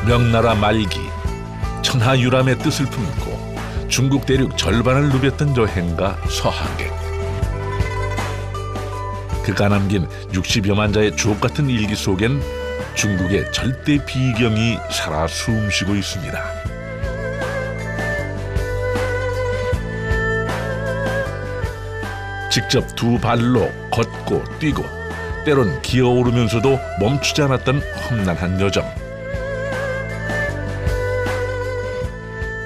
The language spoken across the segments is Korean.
명나라 말기 천하유람의 뜻을 품고 중국 대륙 절반을 누볐던 여행가 서하객. 그가 남긴 60여만 자의 주옥같은 일기 속엔 중국의 절대 비경이 살아 숨쉬고 있습니다. 직접 두 발로 걷고 뛰고 때론 기어오르면서도 멈추지 않았던 험난한 여정.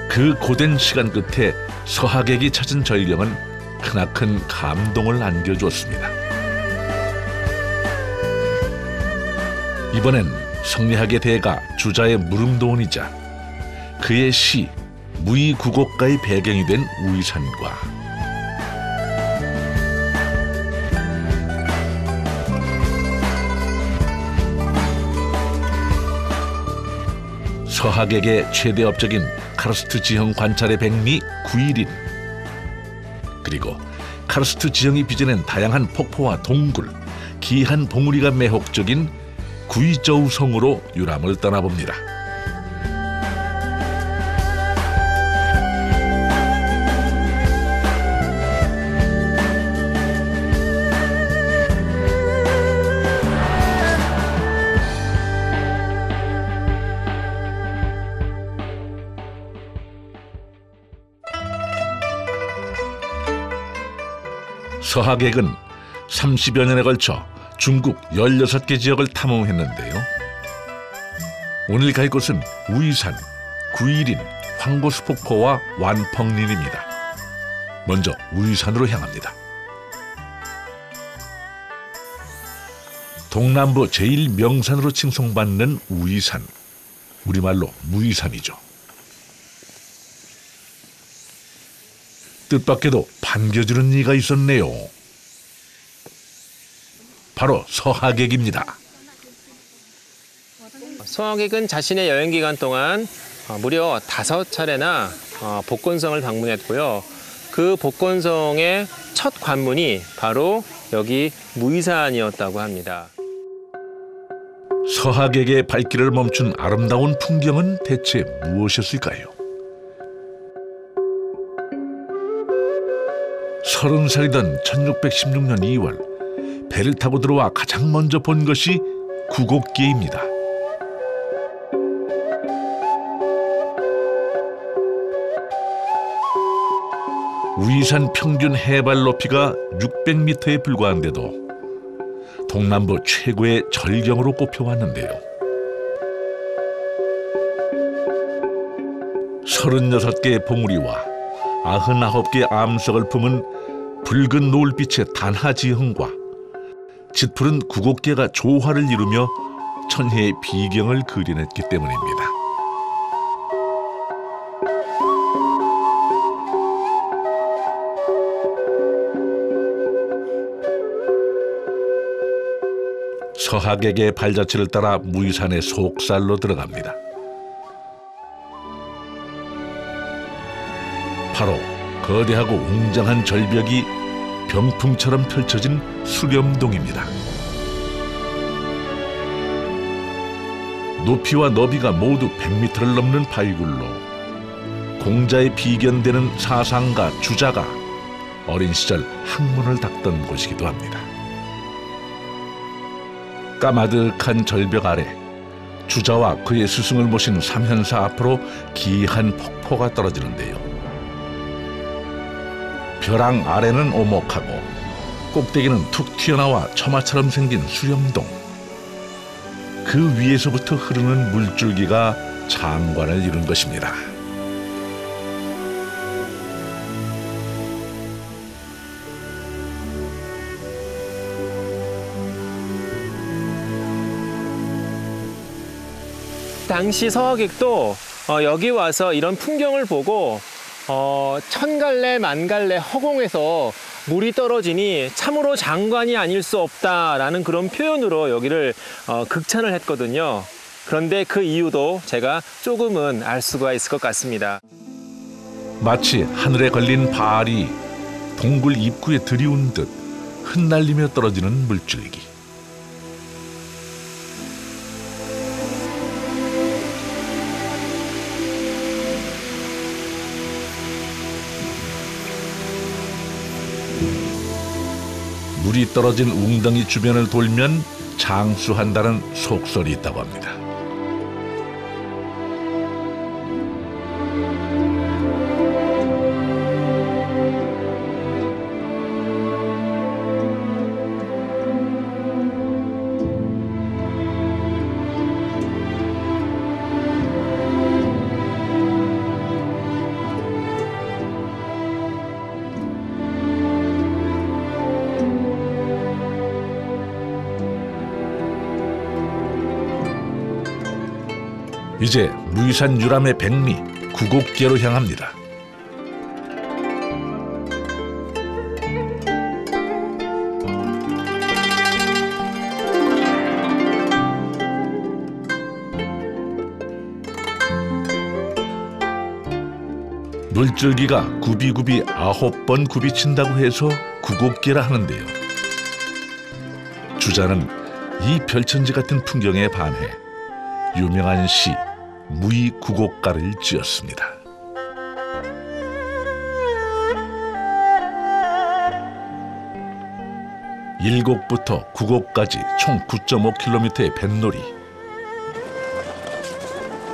그 고된 시간 끝에 서하객이 찾은 절경은 크나큰 감동을 안겨주었습니다. 이번엔 성리학의 대가 주자의 무릉도원이자 그의 시 무의구곡가의 배경이 된 우이산과 서하객의 최대 업적인 카르스트 지형 관찰의 백미 구이린, 그리고 카르스트 지형이 빚어낸 다양한 폭포와 동굴, 기이한 봉우리가 매혹적인 구이저우 성으로 유람을 떠나봅니다. 서하객은 30여 년에 걸쳐 중국 16개 지역을 탐험했는데요. 오늘 갈 곳은 우이산, 구이린, 황고수폭포와 완펑린입니다. 먼저 우이산으로 향합니다. 동남부 제1명산으로 칭송받는 우이산, 우리말로 무이산이죠. 뜻밖에도 반겨주는 이가 있었네요. 바로 서하객입니다. 서하객은 자신의 여행 기간 동안 무려 5차례나 복건성을 방문했고요. 그 복건성의 첫 관문이 바로 여기 무이산이었다고 합니다. 서하객의 발길을 멈춘 아름다운 풍경은 대체 무엇이었을까요? 30살이던 1616년 2월 배를 타고 들어와 가장 먼저 본 것이 구곡기입니다. 우이산 평균 해발 높이가 600m에 불과한데도 동남부 최고의 절경으로 꼽혀왔는데요. 36개의 봉우리와 99개의 암석을 품은 붉은 노을빛의 단하지형과 짙푸른 구곡계가 조화를 이루며 천혜의 비경을 그려냈기 때문입니다. 서하객의 발자취를 따라 무이산의 속살로 들어갑니다. 바로 거대하고 웅장한 절벽이 병풍처럼 펼쳐진 수렴동입니다. 높이와 너비가 모두 100m를 넘는 바위굴로 공자의 비견되는 사상가 주자가 어린 시절 학문을 닦던 곳이기도 합니다. 까마득한 절벽 아래 주자와 그의 스승을 모신 삼현사 앞으로 기이한 폭포가 떨어지는데요. 벼랑 아래는 오목하고 꼭대기는 툭 튀어나와 처마처럼 생긴 수렴동. 그 위에서부터 흐르는 물줄기가 장관을 이룬 것입니다. 당시 서하객도 여기 와서 이런 풍경을 보고 천갈래 만갈래 허공에서 물이 떨어지니 참으로 장관이 아닐 수 없다라는 그런 표현으로 여기를 극찬을 했거든요. 그런데 그 이유도 제가 조금은 알 수가 있을 것 같습니다. 마치 하늘에 걸린 발이 동굴 입구에 들이운 듯 흩날리며 떨어지는 물줄기. 물이 떨어진 웅덩이 주변을 돌면 장수한다는 속설이 있다고 합니다. 이제 무이산 유람의 백미 구곡계로 향합니다. 물줄기가 굽이굽이 9번 굽이친다고 해서 구곡계라 하는데요. 주자는 이 별천지 같은 풍경에 반해 유명한 시 무이구곡가를 지었습니다. 일곡부터 구곡까지 총 9.5km의 뱃놀이.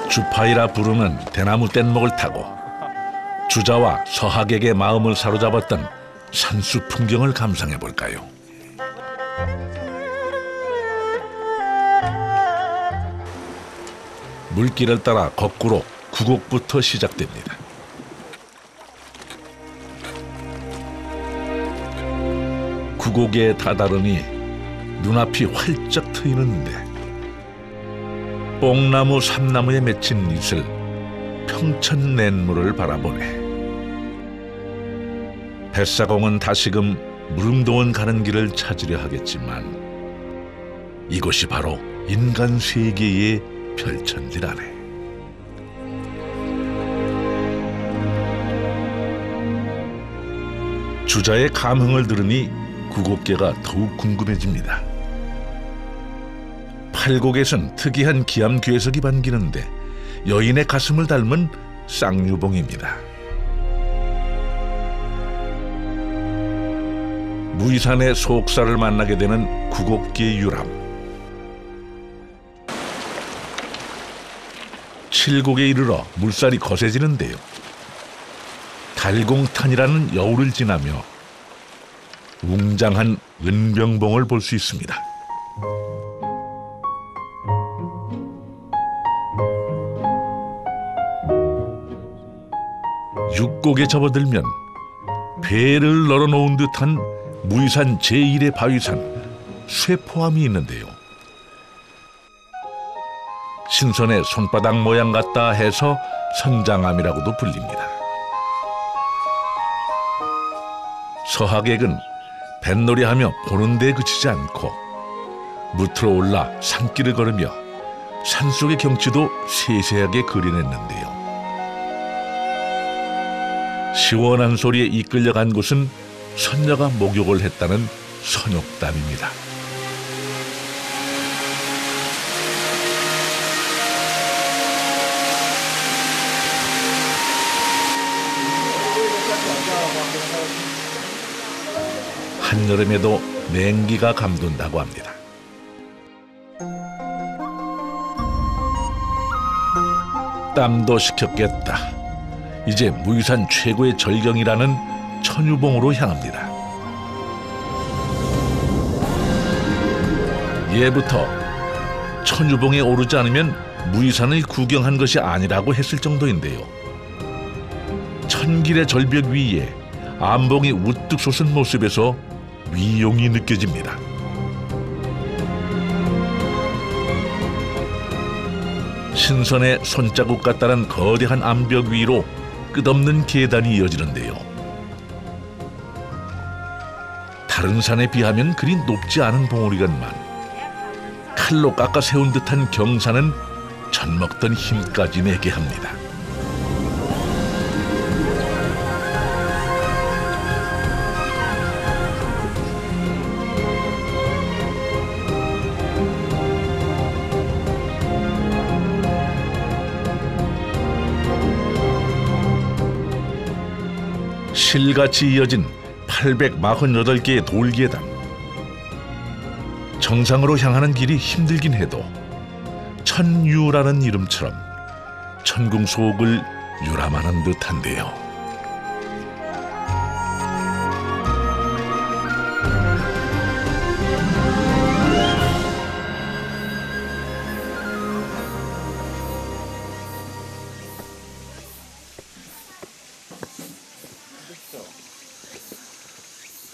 주파이라 부르는 대나무 뗏목을 타고 주자와 서하객의 마음을 사로잡았던 산수 풍경을 감상해 볼까요? 물길을 따라 거꾸로 구곡부터 시작됩니다. 구곡에 다다르니 눈앞이 활짝 트이는데 뽕나무 삼나무에 맺힌 이슬 평천냇물을 바라보네. 뱃사공은 다시금 무릉도원 가는 길을 찾으려 하겠지만 이곳이 바로 인간 세계의 별천지라네. 주자의 감흥을 들으니 구곡계가 더욱 궁금해집니다. 팔곡에선 특이한 기암괴석이 반기는데 여인의 가슴을 닮은 쌍유봉입니다. 무이산의 속사를 만나게 되는 구곡계 유람. 7곡에 이르러 물살이 거세지는데요. 달공탄이라는 여울을 지나며 웅장한 은병봉을 볼 수 있습니다. 육곡에 접어들면 배를 널어놓은 듯한 무이산 제1의 바위산 쇠포암이 있는데요. 신선의 손바닥 모양 같다 해서 선장암이라고도 불립니다. 서하객은 뱃놀이하며 보는 데 그치지 않고 무트로 올라 산길을 걸으며 산속의 경치도 세세하게 그려냈는데요. 시원한 소리에 이끌려간 곳은 선녀가 목욕을 했다는 선욕담입니다. 한여름에도 냉기가 감돈다고 합니다. 땀도 식혔겠다. 이제 무이산 최고의 절경이라는 천유봉으로 향합니다. 예부터 천유봉에 오르지 않으면 무이산을 구경한 것이 아니라고 했을 정도인데요. 천길의 절벽 위에 암봉이 우뚝 솟은 모습에서 위용이 느껴집니다. 신선의 손자국 같다는 거대한 암벽 위로 끝없는 계단이 이어지는데요. 다른 산에 비하면 그리 높지 않은 봉우리건만 칼로 깎아 세운 듯한 경사는 젖먹던 힘까지 내게 합니다. 실같이 이어진 848개의 돌계단. 정상으로 향하는 길이 힘들긴 해도 천유라는 이름처럼 천궁 속을 유람하는 듯한데요.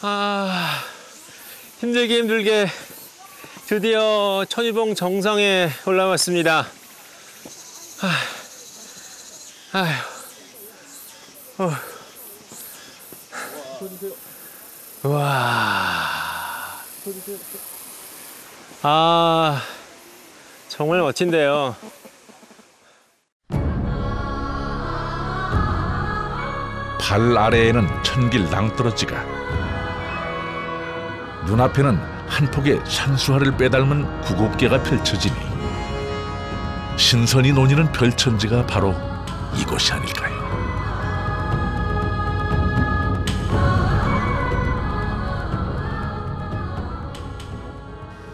아, 힘들게 드디어 천유봉 정상에 올라왔습니다. 와, 아, 정말 멋진데요. 발 아래에는 천길 낭떠러지가, 눈앞에는 한 폭의 산수화를 빼닮은 구곡계가 펼쳐지니 신선이 논이는 별천지가 바로 이곳이 아닐까요?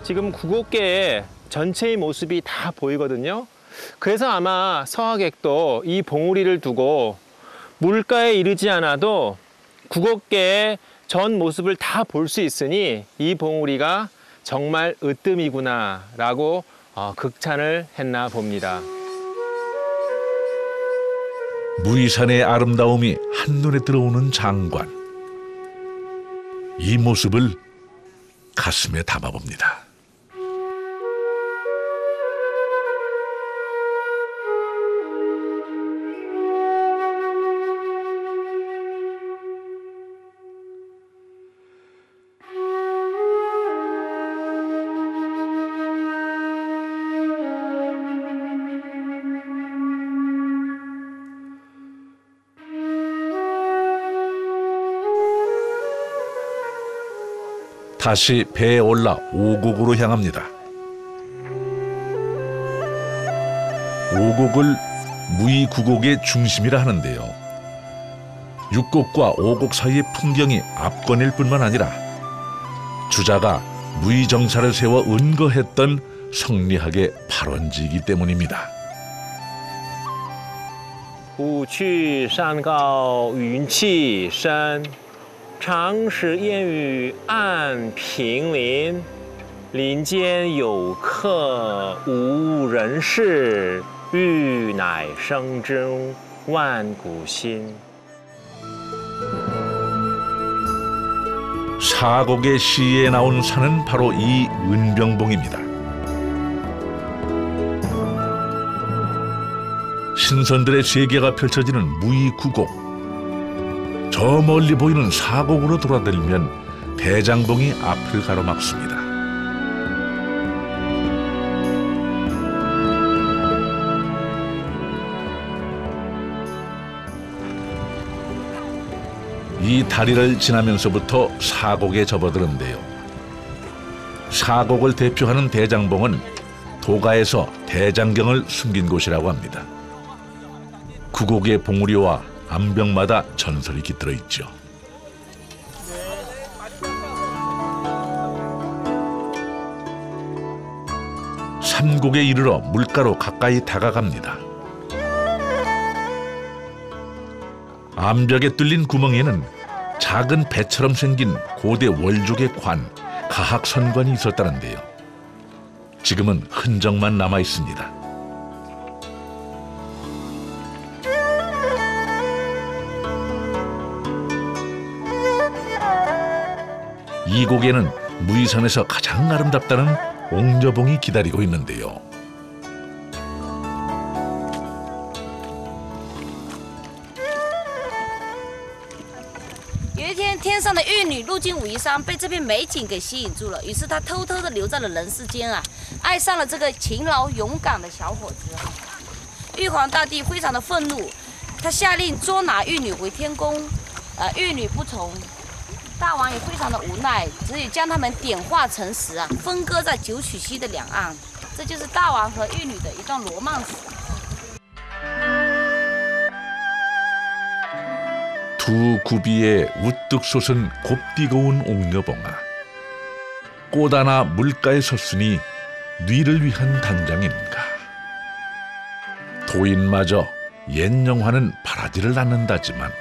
지금 구곡계의 전체의 모습이 다 보이거든요. 그래서 아마 서하객도 이 봉우리를 두고 물가에 이르지 않아도 구곡계의 전 모습을 다 볼 수 있으니 이 봉우리가 정말 으뜸이구나 라고 극찬을 했나 봅니다. 무이산의 아름다움이 한눈에 들어오는 장관. 이 모습을 가슴에 담아봅니다. 다시 배에 올라 오곡으로 향합니다. 오곡을 무이구곡의 중심이라 하는데요. 육곡과 오곡 사이의 풍경이 압권일 뿐만 아니라 주자가 무이정사를 세워 은거했던 성리학의 발원지이기 때문입니다. 虎去山高云气深 常使烟雨暗平林，林间有客无人事，玉乃生之万古心。 사곡의 시에 나온 산은 바로 이 은병봉입니다. 신선들의 세계가 펼쳐지는 무이구곡. 저 멀리 보이는 사곡으로 돌아들면 대장봉이 앞을 가로막습니다. 이 다리를 지나면서부터 사곡에 접어드는데요. 사곡을 대표하는 대장봉은 도가에서 대장경을 숨긴 곳이라고 합니다. 구곡의 봉우리와 암벽마다 전설이 깃들어 있죠. 삼곡에 이르러 물가로 가까이 다가갑니다. 암벽에 뚫린 구멍에는 작은 배처럼 생긴 고대 월족의 관, 가학선관이 있었다는데요. 지금은 흔적만 남아 있습니다. 이 곡에는 무이산에서 가장 아름답다는 옥녀봉이 기다리고 있는데요. 有一天，天上的玉女路经武夷山，被这片美景给吸引住了，于是她偷偷的留在了人世间啊，爱上了这个勤劳勇敢的小伙子。玉皇大帝非常的愤怒，他下令捉拿玉女回天宫，玉女不从。 大王也非常的无奈，只以将他们点化成石啊，分割在九曲溪的两岸。这就是大王和玉女的一段罗曼史。 두 구비에 우뚝 솟은 곱디고운 옥녀봉아. 꽃 하나 물가에 섰으니 뉘를 위한 단장인가. 도인마저 옛 영화는 바라지를 않는다지만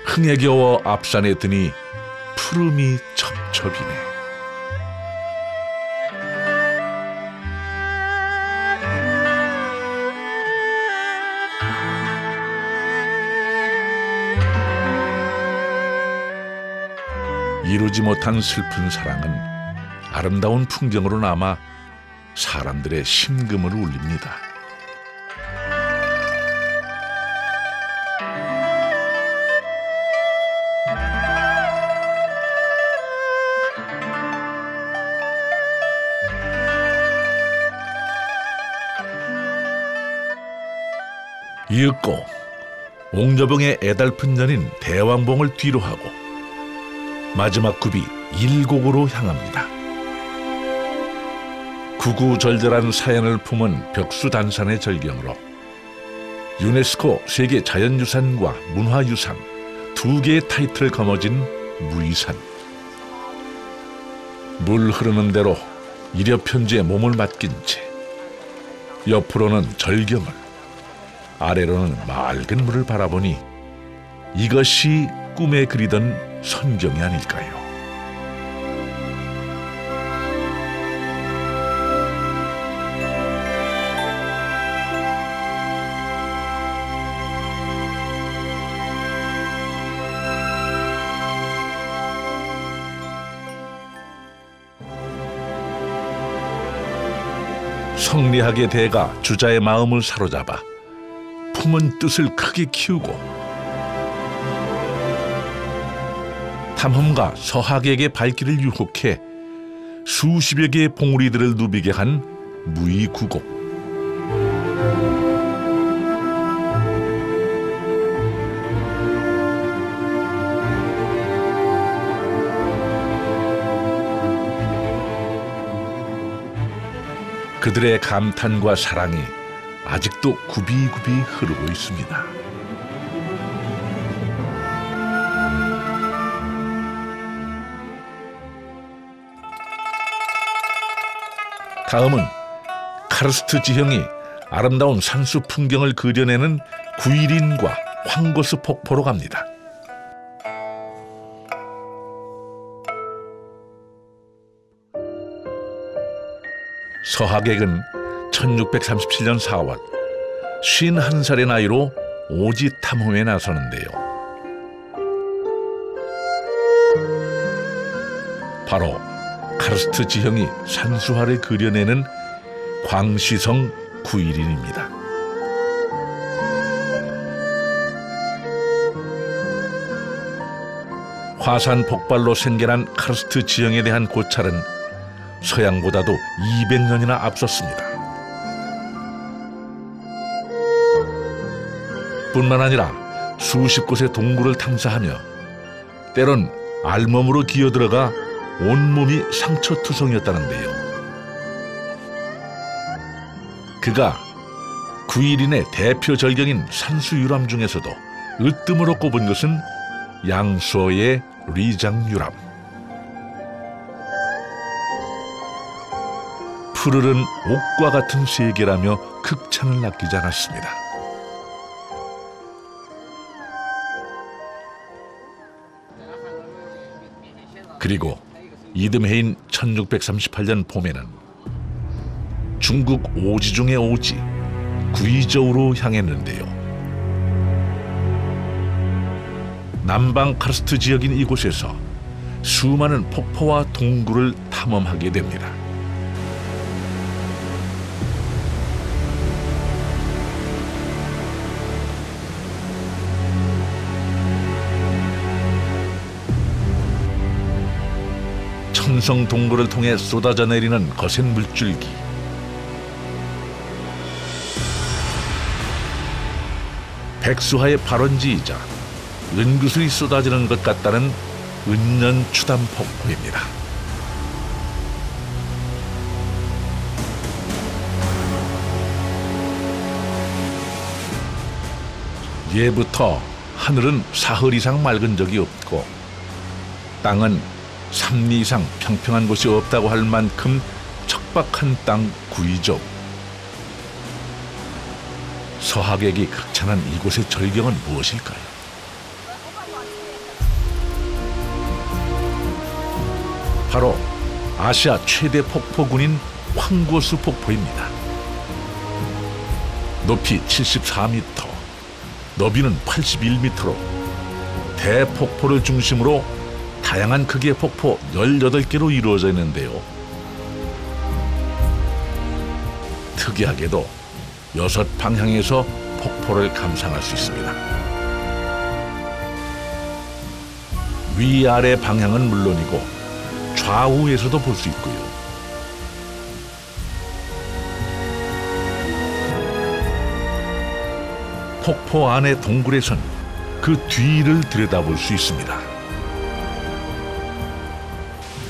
흥에 겨워 앞산에 드니 푸름이 첩첩이네. 이루지 못한 슬픈 사랑은 아름다운 풍경으로 남아 사람들의 심금을 울립니다. 이윽고 옥녀봉의 애달픈 연인 대왕봉을 뒤로 하고 마지막 굽이 일곡으로 향합니다. 구구절절한 사연을 품은 벽수단산의 절경으로 유네스코 세계 자연유산과 문화유산 두 개의 타이틀을 거머쥔 무이산. 물 흐르는 대로 이려편지에 몸을 맡긴 채 옆으로는 절경을, 아래로는 맑은 물을 바라보니 이것이 꿈에 그리던 선경이 아닐까요? 성리학의 대가 주자의 마음을 사로잡아 품은 뜻을 크게 키우고 탐험가 서학에게 발길을 유혹해 수십여 개의 봉우리들을 누비게 한 무의구곡. 그들의 감탄과 사랑이 아직도 굽이굽이 흐르고 있습니다. 다음은 카르스트 지형이 아름다운 산수 풍경을 그려내는 구이린과 황고스 폭포로 갑니다. 서하객은 1637년 4월 51살의 나이로 오지 탐험에 나서는데요. 바로 카르스트 지형이 산수화를 그려내는 광시성 구이린입니다. 화산 폭발로 생겨난 카르스트 지형에 대한 고찰은 서양보다도 200년이나 앞섰습니다. 뿐만 아니라 수십 곳의 동굴을 탐사하며 때론 알몸으로 기어들어가 온몸이 상처투성이었다는데요. 그가 구이린의 대표 절경인 산수유람 중에서도 으뜸으로 꼽은 것은 양수어의 리장유람. 푸르른 옥과 같은 세계라며 극찬을 아끼지 않았습니다. 그리고 이듬해인 1638년 봄에는 중국 오지 중의 오지, 구이저우로 향했는데요. 남방 카르스트 지역인 이곳에서 수많은 폭포와 동굴을 탐험하게 됩니다. 천성 동굴을 통해 쏟아져 내리는 거센 물줄기. 백수하의 발원지이자 은구슬이 쏟아지는 것 같다는 은년추담 폭포입니다. 예부터 하늘은 사흘 이상 맑은 적이 없고 땅은 삼리 이상 평평한 곳이 없다고 할 만큼 척박한 땅 구이족. 서하객이 극찬한 이곳의 절경은 무엇일까요? 바로 아시아 최대 폭포군인 황고수 폭포입니다. 높이 74m, 너비는 81m로 대폭포를 중심으로 다양한 크기의 폭포 18개로 이루어져 있는데요. 특이하게도 6방향에서 폭포를 감상할 수 있습니다. 위아래 방향은 물론이고 좌우에서도 볼 수 있고요. 폭포 안의 동굴에선 그 뒤를 들여다볼 수 있습니다.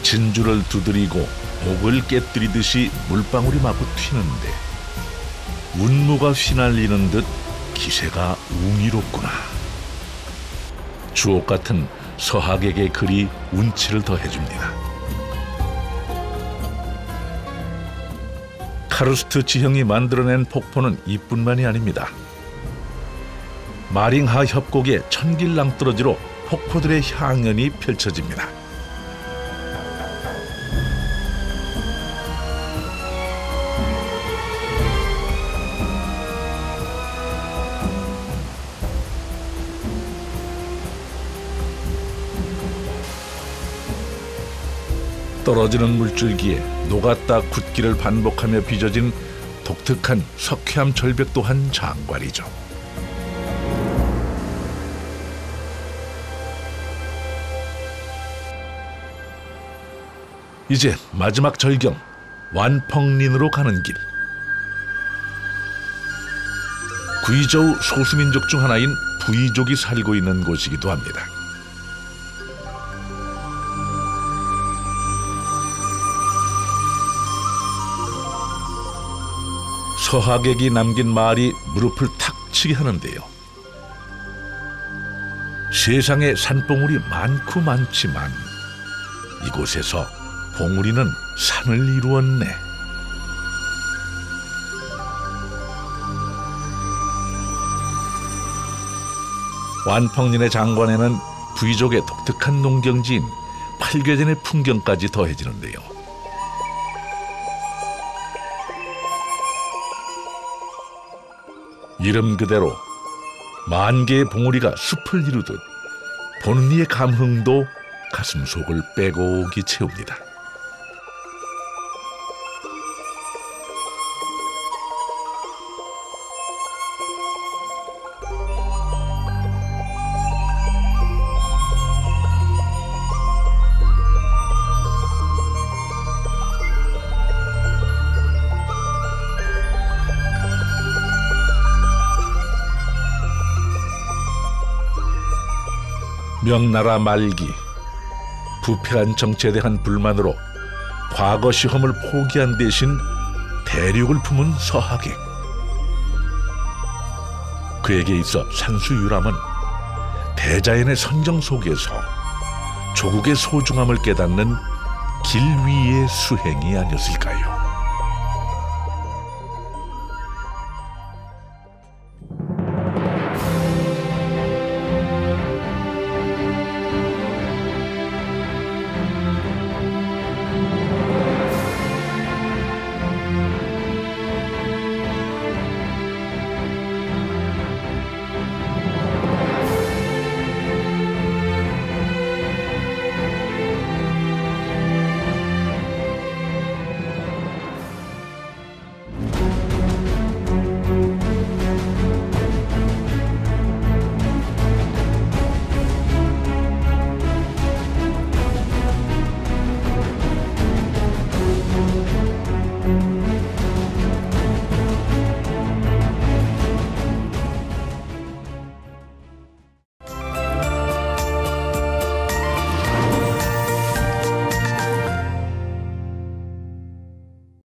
진주를 두드리고 목을 깨뜨리듯이 물방울이 마구 튀는데 운무가 휘날리는 듯 기세가 웅이롭구나. 주옥 같은 서하객의 글이 운치를 더해줍니다. 카르스트 지형이 만들어낸 폭포는 이뿐만이 아닙니다. 마링하 협곡의 천길낭떠러지로 폭포들의 향연이 펼쳐집니다. 떨어지는 물줄기에 녹았다 굳기를 반복하며 빚어진 독특한 석회암 절벽 또한 장관이죠. 이제 마지막 절경 완펑린으로 가는 길. 구이저우 소수민족 중 하나인 부이족이 살고 있는 곳이기도 합니다. 서하객이 남긴 말이 무릎을 탁 치게 하는데요. 세상에 산봉우리 많고 많지만 이곳에서 봉우리는 산을 이루었네. 완펑린의 장관에는 부이족의 독특한 농경지인 팔궤전의 풍경까지 더해지는데요. 이름 그대로 만 개의 봉우리가 숲을 이루듯 보는 이의 감흥도 가슴속을 빼곡히 채웁니다. 명나라 말기 부패한 정치에 대한 불만으로 과거 시험을 포기한 대신 대륙을 품은 서하객. 그에게 있어 산수유람은 대자연의 선정 속에서 조국의 소중함을 깨닫는 길 위의 수행이 아니었을까요?